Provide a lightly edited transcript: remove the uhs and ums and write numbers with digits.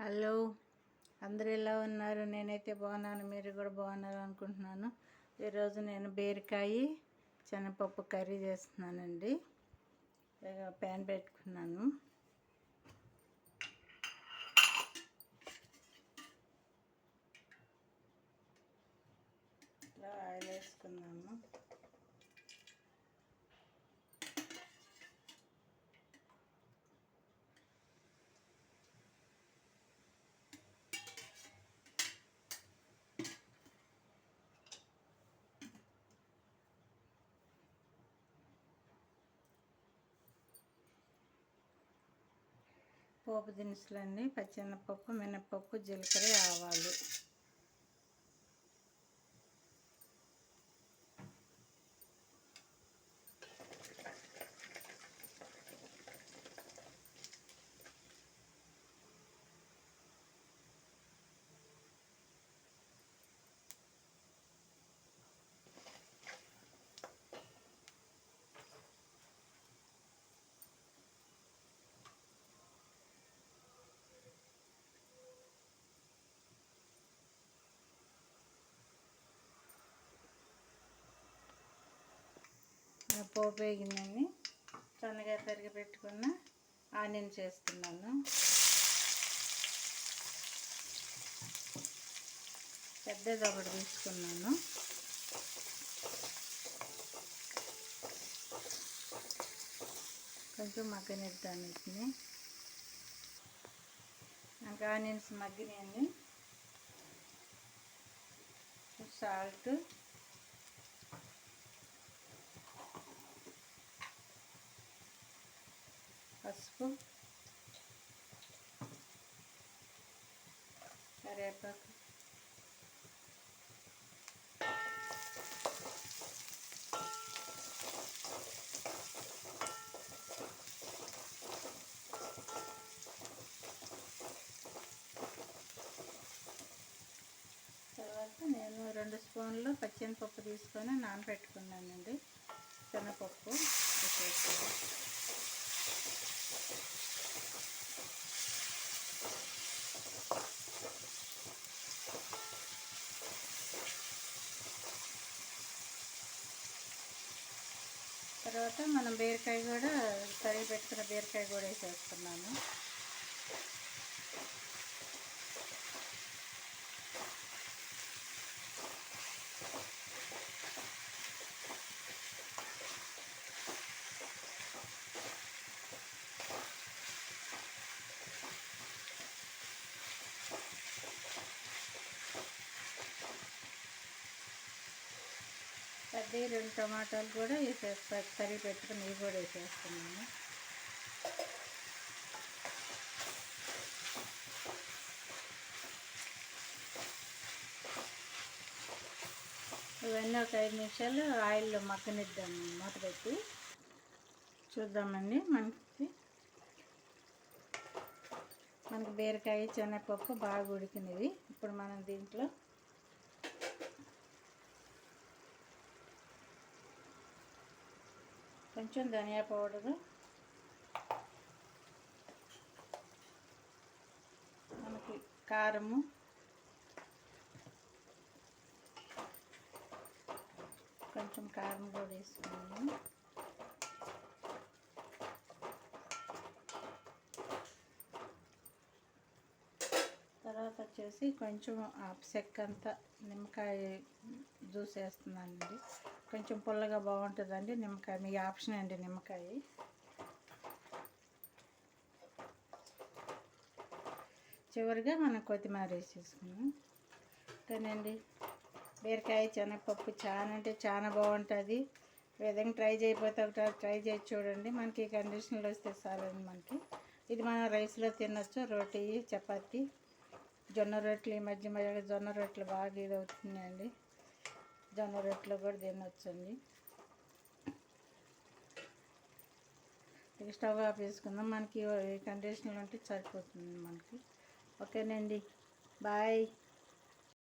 Hello, అందరూ ఎలా ఉన్నారు? నేనైతే బాగున్నాను, మీరు కూడా బాగున్నారు అనుకుంటున్నాను. ఈరోజు నేను బీరకాయ శనగపప్పు కర్రీ చేస్తున్నానండి. ప్యాన్ పెట్టుకున్నాను. ఇట్లా ఆయిల్ వేసుకున్నాము. పోపు దినుసులన్నీ పచ్చెనపప్పు, మినపప్పు, జీలకర్ర, ఆవాలు. పోపు వేగిందని సన్నగా తరిగి పెట్టుకున్న ఆనియన్స్ వేస్తున్నాను. పెద్దది ఒకటి తీసుకున్నాను. కొంచెం మగ్గనిద్దాను వీటిని. నాకు ఆనియన్స్ మగ్గినాయండి. సాల్ట్, పసుపు, కరివేపాకు, తర్వాత నేను 2 స్పూన్లు పచ్చెనపప్పు తీసుకొని నానబెట్టుకున్నానండి. శనగపప్పు వేసేస్తాను. తర్వాత మనం బీరకాయ కూడా తరిగి పెట్టుకున్న బీరకాయ కూడా వేసేస్తున్నాను. పెద్ద 2 టమాటాలు కూడా తరిగి పెట్టుకుని ఇవి కూడా వేసేస్తున్నాను. ఇవన్నీ ఒక 5 నిమిషాలు ఆయిల్లో మగ్గనిద్దాము. మూత పెట్టి చూద్దామండి. మనకి బీరకాయ శనగపప్పు బాగా ఉడికినవి. ఇప్పుడు మనం దీంట్లో కొంచెం ధనియా పౌడరు, మనకి కారము, కొంచెం కారం కూడా వేసుకున్నాము. తర్వాత వచ్చేసి కొంచెం చెక్కంతా నిమ్మకాయ జ్యూస్ వేస్తున్నానండి. కొంచెం పుల్లగా బాగుంటుందండి నిమ్మకాయ. మీ ఆప్షన్ అండి నిమ్మకాయ. చివరిగా మనం కొత్తిమీర వేసేసుకున్నాం. కానండి బీరకాయ శనగపప్పు చాలా అంటే చాలా బాగుంటుంది. ఈ విధంగా ట్రై చేసి చూడండి. మనకి కండిషన్లో వస్తే చాలండి. మనకి ఇది మనం రైస్లో తినొచ్చు, రోటీ, చపాతి, జొన్న రొట్టెలు. ఈ మధ్య జొన్న రొట్టెలు బాగా ఇది అవుతున్నాయండి. జొన్న రొట్టెలు కూడా తినొచ్చండి. ఇక స్టవ్ ఆఫ్ చేసుకుందాం. మనకి కండిషన్లో ఉంటే సరిపోతుంది మనకి. ఓకేనండి, బాయ్.